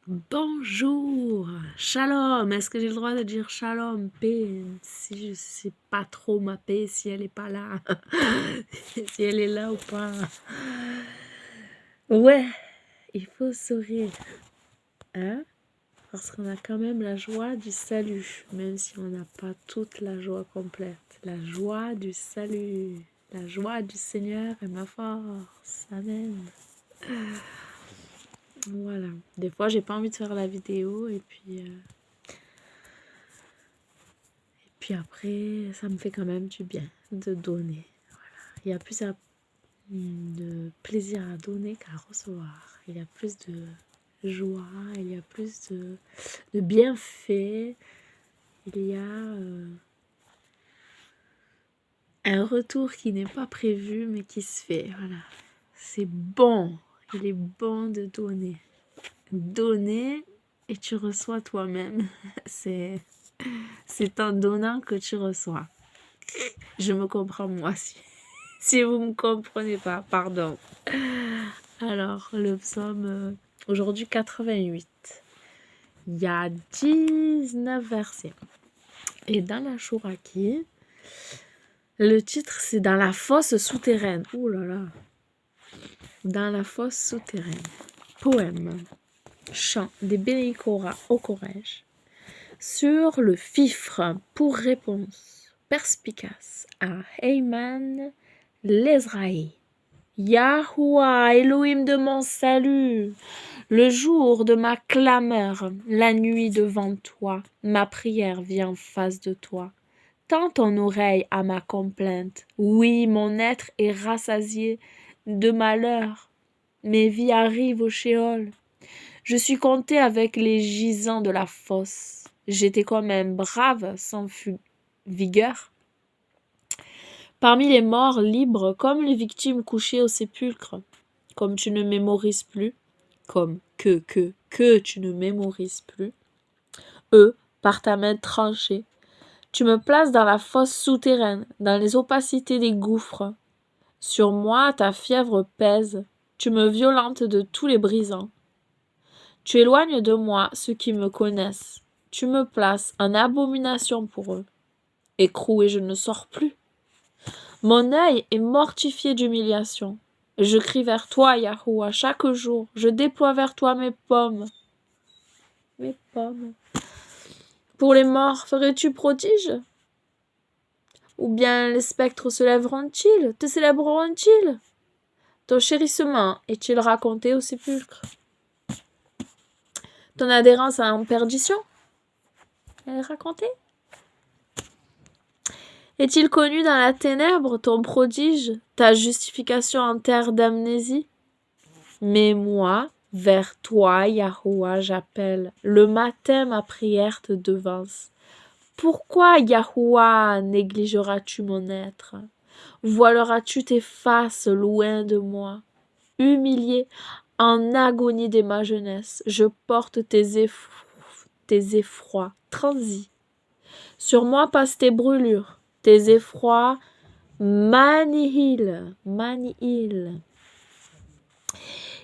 Bonjour, shalom. Est-ce que j'ai le droit de dire shalom, paix, si je sais pas trop ma paix, si elle est pas là, si elle est là ou pas. Ouais, il faut sourire, hein, parce qu'on a quand même la joie du salut, même si on n'a pas toute la joie complète. La joie du salut, la joie du Seigneur est ma force. Amen. Voilà. Des fois, j'ai pas envie de faire la vidéo et puis après, ça me fait quand même du bien de donner. Voilà. Il y a plus de plaisir à donner qu'à recevoir. Il y a plus de joie, il y a plus de bienfaits. Il y a un retour qui n'est pas prévu mais qui se fait. Voilà. C'est bon. Il est bon de donner. Donner et tu reçois toi-même. C'est en donnant que tu reçois. Je me comprends moi aussi. Si vous ne me comprenez pas, pardon. Alors, le psaume, aujourd'hui 88. Il y a 19 versets. Et dans la Chouraki, le titre, c'est Dans la fosse souterraine. Ouh là là. Dans la fosse souterraine. Poème. Chant des Bénécora au Corège. Sur le fifre pour réponse perspicace à Heyman l'Ezraï. Yahoua, Elohim de mon salut, le jour de ma clameur, la nuit devant toi, ma prière vient en face de toi. Tends ton oreille à ma complainte. Oui, mon être est rassasié de malheur. Mes vies arrivent au Sheol. Je suis compté avec les gisants de la fosse. J'étais comme un brave sans vigueur. Parmi les morts libres, comme les victimes couchées au sépulcre, comme tu ne mémorises plus, comme que tu ne mémorises plus, eux, par ta main tranchée, tu me places dans la fosse souterraine, dans les opacités des gouffres. Sur moi, ta fièvre pèse, tu me violentes de tous les brisants. Tu éloignes de moi ceux qui me connaissent, tu me places en abomination pour eux. Écroué, je ne sors plus. Mon œil est mortifié d'humiliation. Je crie vers toi, Yahoua, chaque jour. Je déploie vers toi mes pommes. Mes pommes. Pour les morts, ferais-tu prodige? Ou bien les spectres se lèveront-ils? Te célébreront-ils? Ton chérissement est-il raconté au sépulcre? Ton adhérence en perdition? Elle est racontée? Est-il connu dans la ténèbre ton prodige, ta justification en terre d'amnésie? Mais moi, vers toi, Yahoua, j'appelle. Le matin, ma prière te devance. Pourquoi, Yahoua, négligeras-tu mon être? Voileras-tu tes faces loin de moi? Humilié, en agonie dès ma jeunesse, je porte tes effrois transis. Sur moi passent tes brûlures, tes effrois m'annihilent.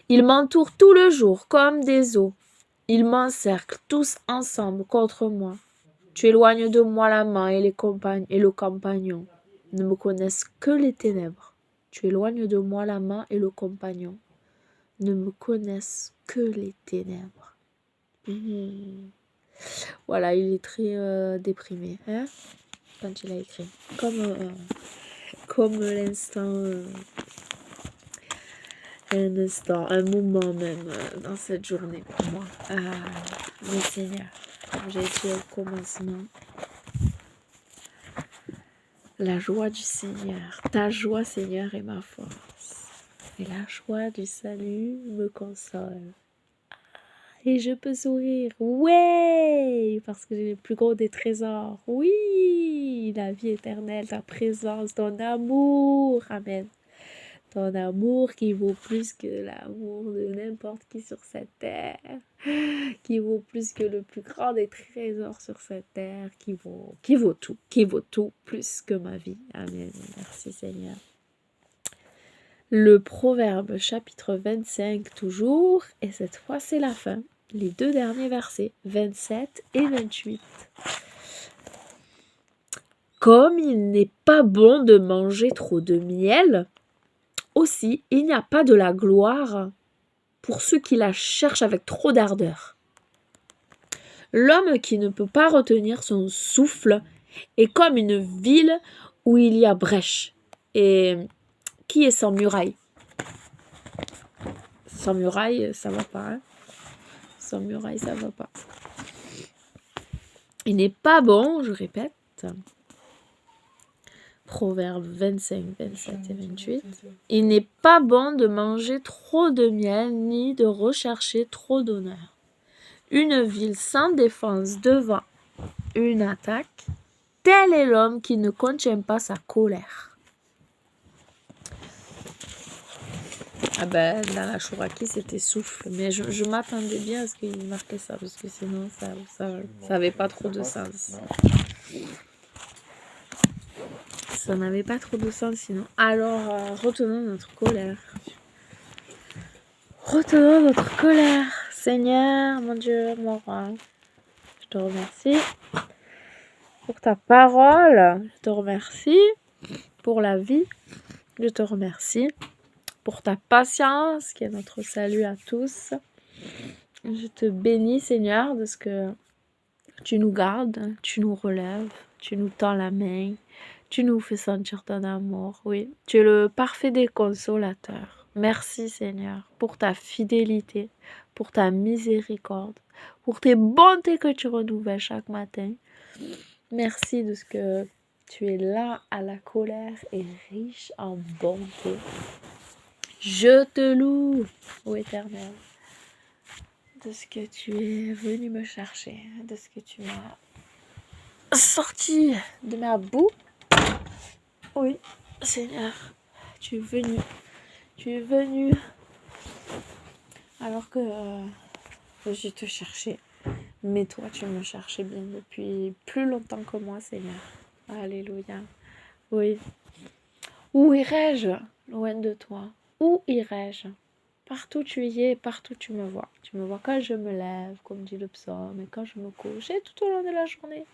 Ils m'entourent tout le jour comme des eaux. Ils m'encerclent tous ensemble contre moi. Tu éloignes de moi la main et le compagnon. Ne me connaissent que les ténèbres. Tu éloignes de moi la main et le compagnon. Ne me connaissent que les ténèbres. Voilà, il est très déprimé, hein, quand il a écrit. Comme l'instant... un instant, un moment même dans cette journée pour moi. Mais Seigneur, comme j'ai dit au commencement, la joie du Seigneur, ta joie Seigneur est ma force. Et la joie du salut me console. Et je peux sourire, ouais, parce que j'ai le plus gros des trésors. Oui, la vie éternelle, ta présence, ton amour, amen. Ton amour qui vaut plus que l'amour de n'importe qui sur cette terre, qui vaut plus que le plus grand des trésors sur cette terre, qui vaut tout plus que ma vie. Amen. Merci Seigneur. Le Proverbe chapitre 25 toujours, et cette fois c'est la fin. les 2 derniers versets, 27 et 28. Comme il n'est pas bon de manger trop de miel, aussi il n'y a pas de la gloire pour ceux qui la cherchent avec trop d'ardeur. L'homme qui ne peut pas retenir son souffle est comme une ville où il y a brèche et qui est sans muraille. Sans muraille, ça va pas. Hein? Sans muraille, ça va pas. Il n'est pas bon, je répète, Proverbes 25, 27 et 28. Il n'est pas bon de manger trop de miel ni de rechercher trop d'honneur. Une ville sans défense devant une attaque, tel est l'homme qui ne contient pas sa colère. Ah ben, dans la Chouraki, c'était souffle. Mais je m'attendais bien à ce qu'il marquait ça, parce que sinon, ça avait pas trop de sens. Ça n'avait pas trop de sens sinon. Alors, retenons notre colère. Retenons notre colère. Seigneur, mon Dieu, mon roi, je te remercie pour ta parole. Je te remercie pour la vie. Je te remercie pour ta patience qui est notre salut à tous. Je te bénis, Seigneur, de ce que tu nous gardes, tu nous relèves, tu nous tends la main, tu nous fais sentir ton amour. Oui, tu es le parfait des consolateurs. Merci, Seigneur, pour ta fidélité, pour ta miséricorde, pour tes bontés que tu renouvelles chaque matin. Merci de ce que tu es là à la colère et riche en bonté. Je te loue, ô Éternel, de ce que tu es venu me chercher, de ce que tu m'as sorti de ma boue. Oui, Seigneur, tu es venu alors que je te cherchais. Mais toi, tu me cherchais bien depuis plus longtemps que moi, Seigneur. Alléluia. Oui. Où irais-je loin de toi? Où irais-je? Partout tu y es, partout tu me vois. Tu me vois quand je me lève, comme dit le psaume, et quand je me couche, et tout au long de la journée.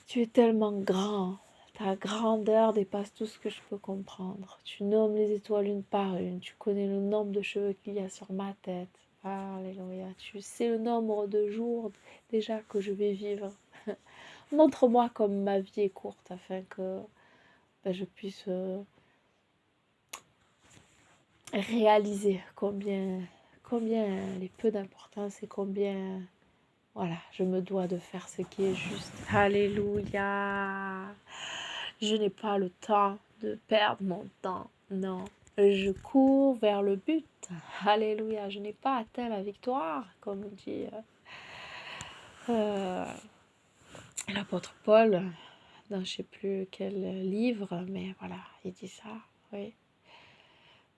Tu es tellement grand. Ta grandeur dépasse tout ce que je peux comprendre. Tu nommes les étoiles une par une. Tu connais le nombre de cheveux qu'il y a sur ma tête. Alléluia. Tu sais le nombre de jours déjà que je vais vivre. Montre-moi comme ma vie est courte afin que je puisse réaliser combien elle est peu d'importance et combien voilà, je me dois de faire ce qui est juste. Alléluia. Je n'ai pas le temps de perdre mon temps. Non, je cours vers le but. Alléluia. Je n'ai pas atteint la victoire, comme dit l'apôtre Paul dans je ne sais plus quel livre, mais voilà, il dit ça. Oui.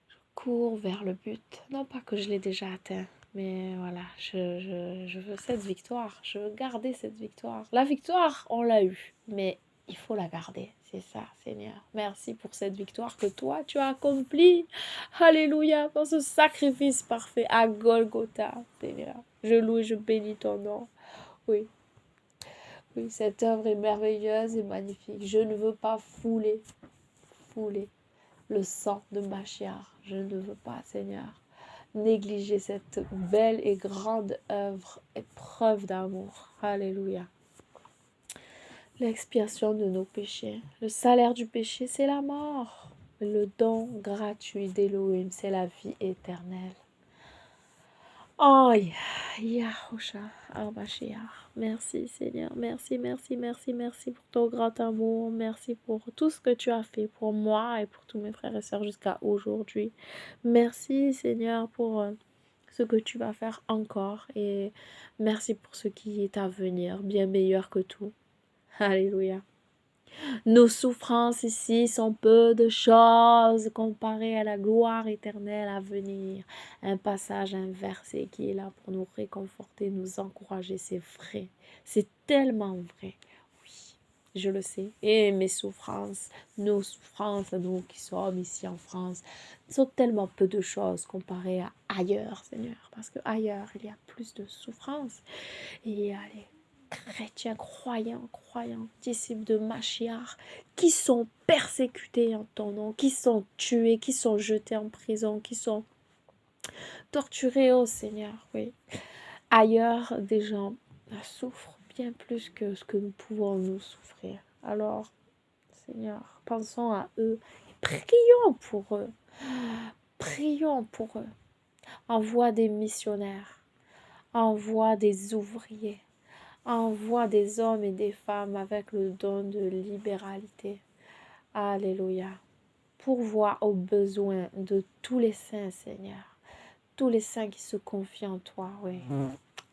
Je cours vers le but. Non pas que je l'ai déjà atteint, mais voilà, je veux cette victoire. Je veux garder cette victoire. La victoire, on l'a eue, mais il faut la garder. C'est ça, Seigneur. Merci pour cette victoire que toi, tu as accomplie. Alléluia, pour ce sacrifice parfait à Golgotha, Seigneur. Je loue et je bénis ton nom. Oui. Oui, cette œuvre est merveilleuse et magnifique. Je ne veux pas fouler le sang de Machiar. Je ne veux pas, Seigneur, négliger cette belle et grande œuvre et preuve d'amour. Alléluia. L'expiation de nos péchés. Le salaire du péché, c'est la mort. Le don gratuit d'Élohim, c'est la vie éternelle. Oh, Yahusha, Mashiach. Merci Seigneur, merci pour ton grand amour, merci pour tout ce que tu as fait pour moi et pour tous mes frères et sœurs jusqu'à aujourd'hui. Merci Seigneur pour ce que tu vas faire encore et merci pour ce qui est à venir, bien meilleur que tout. Alléluia. Nos souffrances ici sont peu de choses comparées à la gloire éternelle à venir. Un passage inversé qui est là pour nous réconforter, nous encourager, c'est vrai. C'est tellement vrai. Oui, je le sais. Et mes souffrances, nos souffrances, nous qui sommes ici en France, sont tellement peu de choses comparées à ailleurs, Seigneur. Parce que ailleurs, il y a plus de souffrances. Il y a les chrétiens croyants, disciples de Machiar, qui sont persécutés en ton nom, qui sont tués, qui sont jetés en prison, qui sont torturés, oh Seigneur, oui. Ailleurs, des gens souffrent bien plus que ce que nous pouvons nous souffrir. Alors, Seigneur, pensons à eux et prions pour eux. Prions pour eux. Envoie des missionnaires, envoie des ouvriers, envoie des hommes et des femmes avec le don de libéralité. Alléluia. Pourvois aux besoins de tous les saints, Seigneur. Tous les saints qui se confient en toi, oui.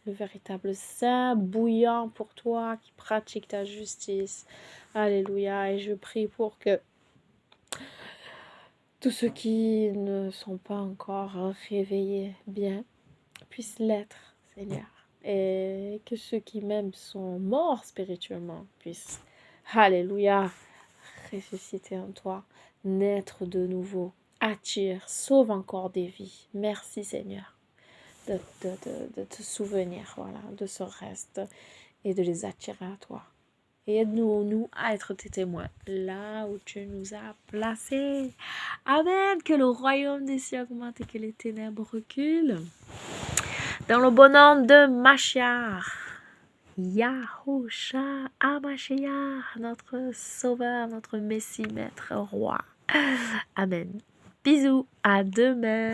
Le véritable saint bouillant pour toi, qui pratique ta justice. Alléluia. Et je prie pour que tous ceux qui ne sont pas encore réveillés bien puissent l'être, Seigneur. Et que ceux qui même sont morts spirituellement puissent, alléluia, ressusciter en toi, naître de nouveau, attire, sauve encore des vies. Merci Seigneur de te souvenir, voilà, de ce reste et de les attirer à toi. Et aide-nous à être tes témoins là où tu nous as placés. Amen. Que le royaume des cieux augmente et que les ténèbres reculent. Dans le bon nom de Machiar, Yahusha Hamashiach, notre sauveur, notre Messie, maître, roi. Amen. Bisous, à demain.